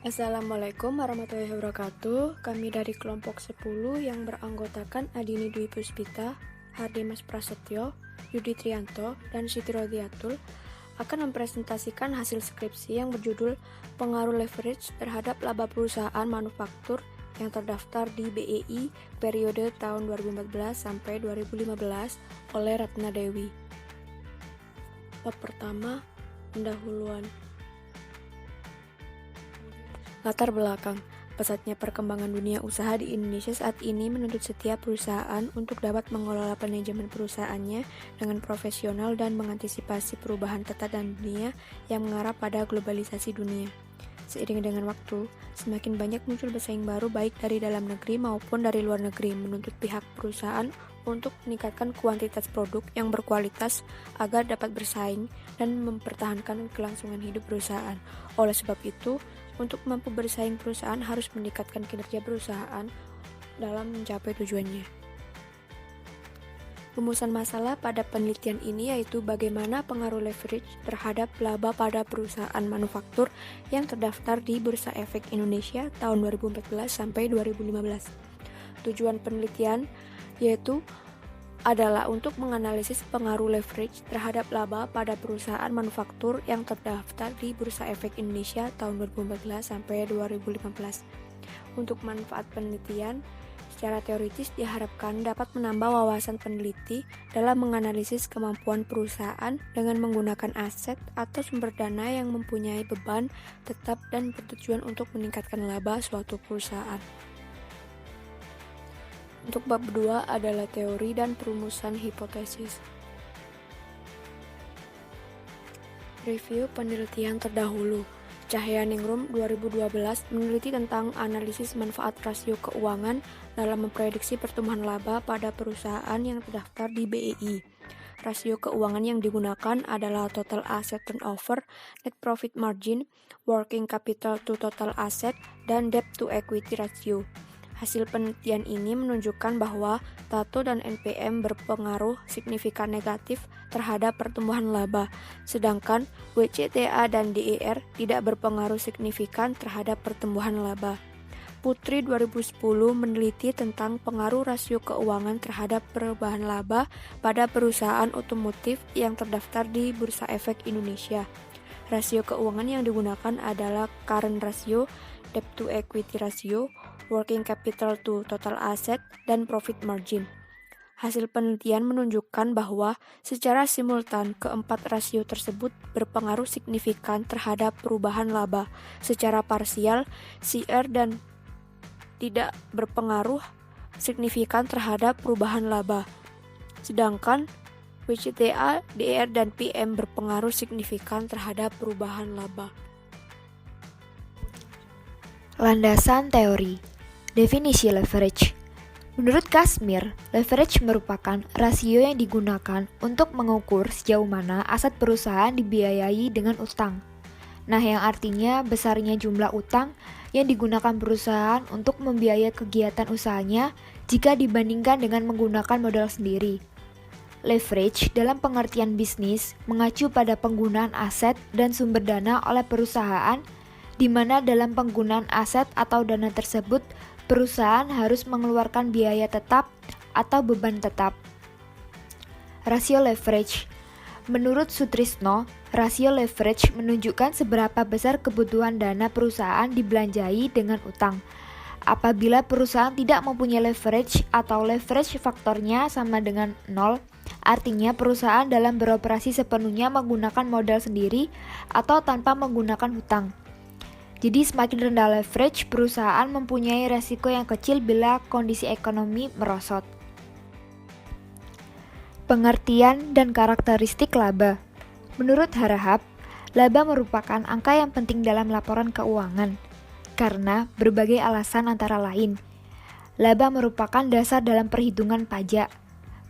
Assalamualaikum warahmatullahi wabarakatuh. Kami dari kelompok 10 yang beranggotakan Adini Dwi Puspita, Hardimas Prasetyo, Yudi Trianto, dan Siti Rodiatul akan mempresentasikan hasil skripsi yang berjudul Pengaruh Leverage terhadap laba perusahaan manufaktur yang terdaftar di BEI periode tahun 2014 sampai 2015 oleh Ratna Dewi. Bab pertama, pendahuluan. Latar belakang, pesatnya perkembangan dunia usaha di Indonesia saat ini menuntut setiap perusahaan untuk dapat mengelola manajemen perusahaannya dengan profesional dan mengantisipasi perubahan peta dan dunia yang mengarah pada globalisasi dunia. Seiring dengan waktu, semakin banyak muncul pesaing baru baik dari dalam negeri maupun dari luar negeri menuntut pihak perusahaan untuk meningkatkan kuantitas produk yang berkualitas agar dapat bersaing dan mempertahankan kelangsungan hidup perusahaan. Oleh sebab itu, untuk mampu bersaing perusahaan harus meningkatkan kinerja perusahaan dalam mencapai tujuannya. Rumusan masalah pada penelitian ini yaitu bagaimana pengaruh leverage terhadap laba pada perusahaan manufaktur yang terdaftar di Bursa Efek Indonesia tahun 2014 sampai 2015. Tujuan penelitian yaitu adalah untuk menganalisis pengaruh leverage terhadap laba pada perusahaan manufaktur yang terdaftar di Bursa Efek Indonesia tahun 2014 sampai 2015. Untuk manfaat penelitian, secara teoritis diharapkan dapat menambah wawasan peneliti dalam menganalisis kemampuan perusahaan dengan menggunakan aset atau sumber dana yang mempunyai beban tetap dan bertujuan untuk meningkatkan laba suatu perusahaan. Untuk bab 2 adalah teori dan perumusan hipotesis. Review penelitian terdahulu. Cahyaningrum 2012 meneliti tentang analisis manfaat rasio keuangan dalam memprediksi pertumbuhan laba pada perusahaan yang terdaftar di BEI. Rasio keuangan yang digunakan adalah total asset turnover, net profit margin, working capital to total asset, dan debt to equity ratio. Hasil penelitian ini menunjukkan bahwa TATO dan NPM berpengaruh signifikan negatif terhadap pertumbuhan laba, sedangkan WCTA dan DER tidak berpengaruh signifikan terhadap pertumbuhan laba. Putri 2010 meneliti tentang pengaruh rasio keuangan terhadap perubahan laba pada perusahaan otomotif yang terdaftar di Bursa Efek Indonesia. Rasio keuangan yang digunakan adalah current ratio, debt to equity ratio, working capital to total asset, dan profit margin. Hasil penelitian menunjukkan bahwa secara simultan keempat rasio tersebut berpengaruh signifikan terhadap perubahan laba. Secara parsial, CR dan tidak berpengaruh signifikan terhadap perubahan laba. Sedangkan WCTA, DER, dan PM berpengaruh signifikan terhadap perubahan laba. Landasan teori. Definisi leverage. Menurut Kashmir, leverage merupakan rasio yang digunakan untuk mengukur sejauh mana aset perusahaan dibiayai dengan utang. Nah, yang artinya besarnya jumlah utang yang digunakan perusahaan untuk membiayai kegiatan usahanya jika dibandingkan dengan menggunakan modal sendiri. Leverage dalam pengertian bisnis mengacu pada penggunaan aset dan sumber dana oleh perusahaan di mana dalam penggunaan aset atau dana tersebut, perusahaan harus mengeluarkan biaya tetap atau beban tetap. Rasio leverage. Menurut Sutrisno, rasio leverage menunjukkan seberapa besar kebutuhan dana perusahaan dibelanjai dengan utang. Apabila perusahaan tidak mempunyai leverage atau leverage faktornya sama dengan 0, artinya perusahaan dalam beroperasi sepenuhnya menggunakan modal sendiri atau tanpa menggunakan hutang. Jadi semakin rendah leverage, perusahaan mempunyai resiko yang kecil bila kondisi ekonomi merosot. Pengertian dan karakteristik laba. Menurut Harahap, laba merupakan angka yang penting dalam laporan keuangan karena berbagai alasan antara lain. Laba merupakan dasar dalam perhitungan pajak,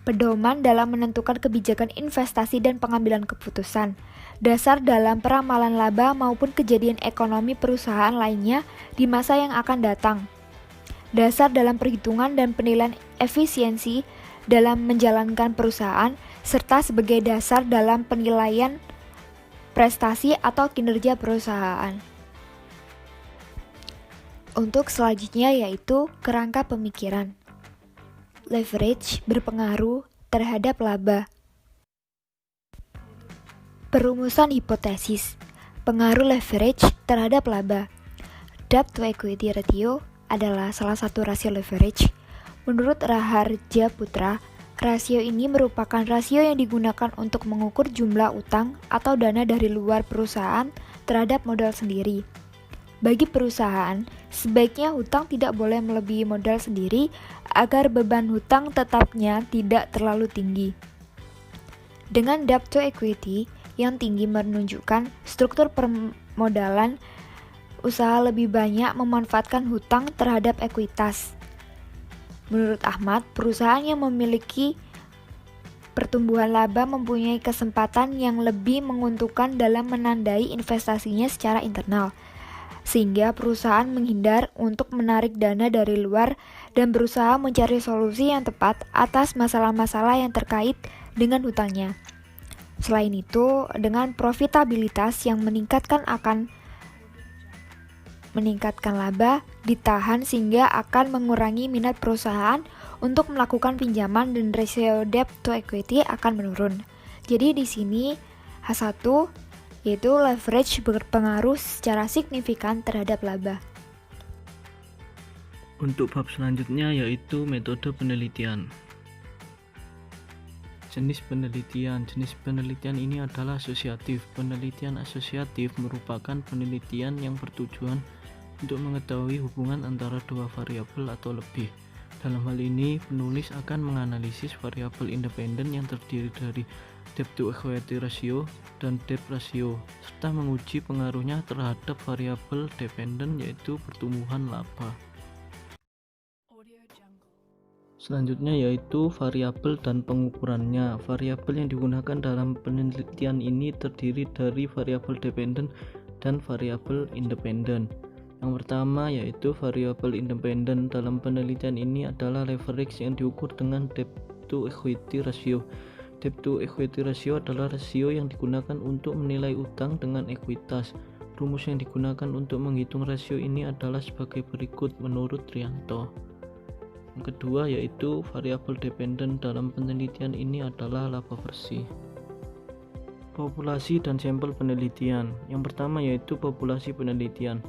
pedoman dalam menentukan kebijakan investasi dan pengambilan keputusan, dasar dalam peramalan laba maupun kejadian ekonomi perusahaan lainnya di masa yang akan datang, dasar dalam perhitungan dan penilaian efisiensi dalam menjalankan perusahaan, serta sebagai dasar dalam penilaian prestasi atau kinerja perusahaan. Untuk selanjutnya yaitu kerangka pemikiran. Leverage berpengaruh terhadap laba. Perumusan hipotesis. Pengaruh leverage terhadap laba. Debt to equity ratio adalah salah satu rasio leverage. Menurut Raharja Putra, rasio ini merupakan rasio yang digunakan untuk mengukur jumlah utang atau dana dari luar perusahaan terhadap modal sendiri. Bagi perusahaan, sebaiknya hutang tidak boleh melebihi modal sendiri agar beban hutang tetapnya tidak terlalu tinggi. Dengan debt to equity yang tinggi menunjukkan struktur permodalan usaha lebih banyak memanfaatkan hutang terhadap ekuitas. Menurut Ahmad, perusahaan yang memiliki pertumbuhan laba mempunyai kesempatan yang lebih menguntungkan dalam menandai investasinya secara internal, sehingga perusahaan menghindar untuk menarik dana dari luar dan berusaha mencari solusi yang tepat atas masalah-masalah yang terkait dengan hutangnya. Selain itu, dengan profitabilitas yang meningkatkan laba ditahan sehingga akan mengurangi minat perusahaan untuk melakukan pinjaman dan rasio debt to equity akan menurun. Jadi di sini H1 yaitu leverage berpengaruh secara signifikan terhadap laba. Untuk bab selanjutnya yaitu metode penelitian. Jenis penelitian. Jenis penelitian ini adalah asosiatif. Penelitian asosiatif merupakan penelitian yang bertujuan untuk mengetahui hubungan antara dua variabel atau lebih. Dalam hal ini, penulis akan menganalisis variabel independen yang terdiri dari debt to equity ratio dan debt ratio, serta menguji pengaruhnya terhadap variabel dependen yaitu pertumbuhan laba. Selanjutnya yaitu variabel dan pengukurannya. Variabel yang digunakan dalam penelitian ini terdiri dari variabel dependen dan variabel independen. Yang pertama yaitu variabel independen dalam penelitian ini adalah leverage yang diukur dengan debt to equity ratio. Debt to equity ratio adalah rasio yang digunakan untuk menilai utang dengan ekuitas. Rumus yang digunakan untuk menghitung rasio ini adalah sebagai berikut menurut Trianto. Yang kedua yaitu variabel dependen dalam penelitian ini adalah laba bersih. Populasi dan sampel penelitian. Yang pertama yaitu populasi penelitian.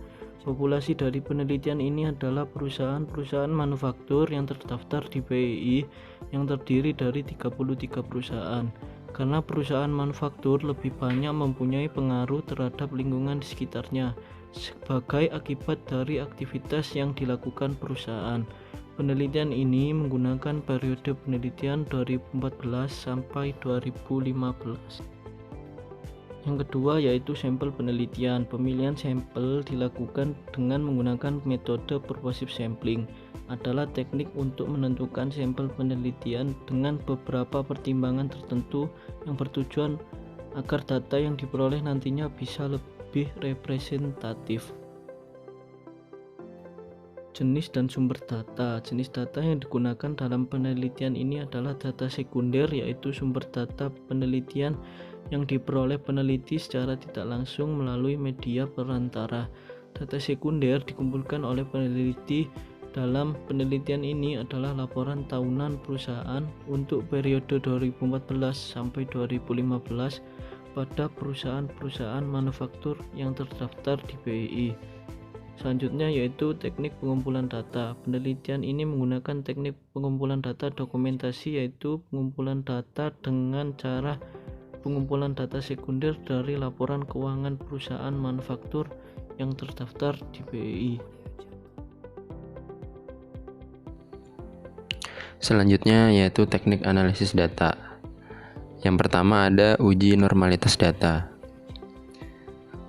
Populasi dari penelitian ini adalah perusahaan-perusahaan manufaktur yang terdaftar di BEI yang terdiri dari 33 perusahaan. Karena perusahaan manufaktur lebih banyak mempunyai pengaruh terhadap lingkungan di sekitarnya sebagai akibat dari aktivitas yang dilakukan perusahaan. Penelitian ini menggunakan periode penelitian 2014 sampai 2015. Yang kedua yaitu sampel penelitian. Pemilihan sampel dilakukan dengan menggunakan metode purposive sampling. Adalah teknik untuk menentukan sampel penelitian dengan beberapa pertimbangan tertentu yang bertujuan agar data yang diperoleh nantinya bisa lebih representatif. Jenis dan sumber data. Jenis data yang digunakan dalam penelitian ini adalah data sekunder, yaitu sumber data penelitian yang diperoleh peneliti secara tidak langsung melalui media perantara. Data sekunder dikumpulkan oleh peneliti dalam penelitian ini adalah laporan tahunan perusahaan untuk periode 2014 sampai 2015 pada perusahaan-perusahaan manufaktur yang terdaftar di BEI. Selanjutnya yaitu teknik pengumpulan data. Penelitian ini menggunakan teknik pengumpulan data dokumentasi, yaitu pengumpulan data dengan cara pengumpulan data sekunder dari laporan keuangan perusahaan manufaktur yang terdaftar di BEI. Selanjutnya yaitu teknik analisis data. Yang pertama ada uji normalitas data.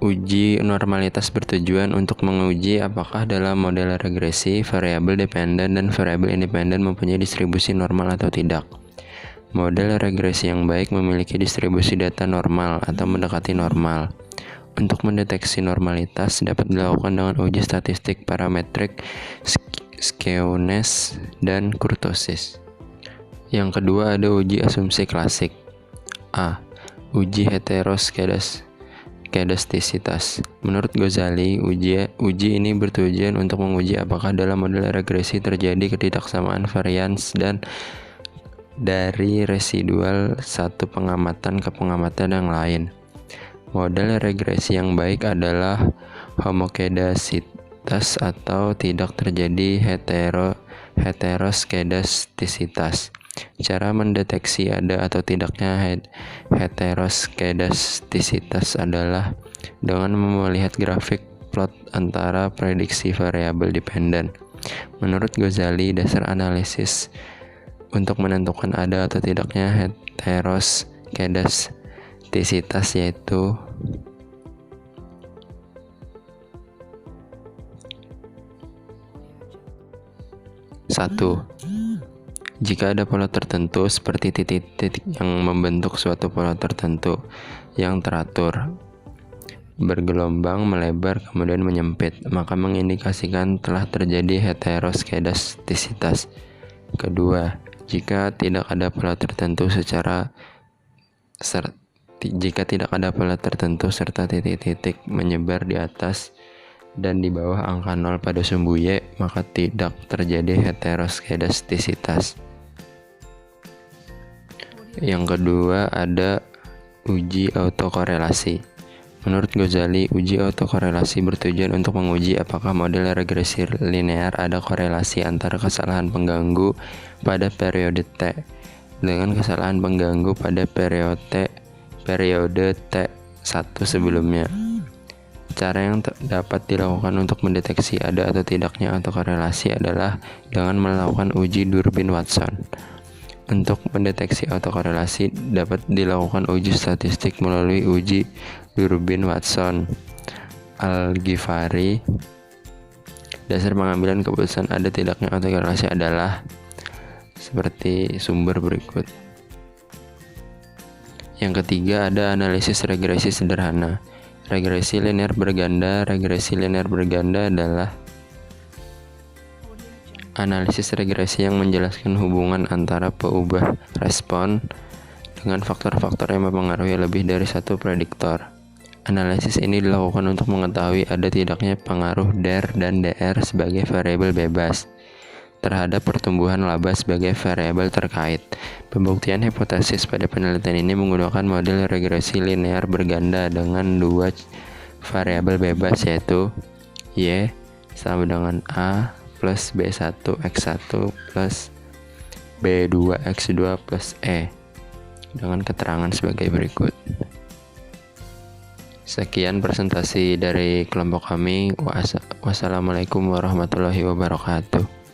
Uji normalitas bertujuan untuk menguji apakah dalam model regresi variabel dependen dan variabel independen mempunyai distribusi normal atau tidak. Model regresi yang baik memiliki distribusi data normal atau mendekati normal. Untuk mendeteksi normalitas dapat dilakukan dengan uji statistik parametrik, skewness, dan kurtosis. Yang kedua ada uji asumsi klasik. A. Uji heteroskedastis. kedastisitas. Menurut Ghazali, uji ini bertujuan untuk menguji apakah dalam model regresi terjadi ketidaksamaan varians dan dari residual satu pengamatan ke pengamatan yang lain. Model regresi yang baik adalah homokedastisitas atau tidak terjadi heteroskedastisitas. Cara mendeteksi ada atau tidaknya heteroskedastisitas adalah dengan melihat grafik plot antara prediksi variabel dependen. Menurut Ghazali, dasar analisis untuk menentukan ada atau tidaknya heteroskedastisitas yaitu 1. Jika ada pola tertentu seperti titik-titik yang membentuk suatu pola tertentu yang teratur, bergelombang, melebar, kemudian menyempit, maka mengindikasikan telah terjadi heteroskedastisitas. Kedua, jika tidak ada pola tertentu serta titik-titik menyebar di atas dan di bawah angka 0 pada sumbu Y, maka tidak terjadi heteroskedastisitas. Yang kedua ada uji autokorelasi. Menurut Ghazali, uji autokorelasi bertujuan untuk menguji apakah model regresi linear ada korelasi antara kesalahan pengganggu pada periode T dengan kesalahan pengganggu pada periode T1 sebelumnya. Cara yang dapat dilakukan untuk mendeteksi ada atau tidaknya autokorelasi adalah dengan melakukan uji Durbin Watson. Untuk mendeteksi autokorelasi dapat dilakukan uji statistik melalui uji Durbin Watson Al-Ghifari. Dasar pengambilan keputusan ada tidaknya autokorelasi adalah seperti sumber berikut. Yang ketiga ada analisis regresi sederhana. Regresi linear berganda adalah analisis regresi yang menjelaskan hubungan antara peubah respon dengan faktor-faktor yang mempengaruhi lebih dari satu prediktor. Analisis ini dilakukan untuk mengetahui ada tidaknya pengaruh DER dan DR sebagai variabel bebas terhadap pertumbuhan laba sebagai variabel terkait. Pembuktian hipotesis pada penelitian ini menggunakan model regresi linear berganda dengan dua variabel bebas yaitu Y sama dengan A plus B1 X1 plus B2 X2 plus E dengan keterangan sebagai berikut. Sekian presentasi dari kelompok kami. Wassalamualaikum warahmatullahi wabarakatuh.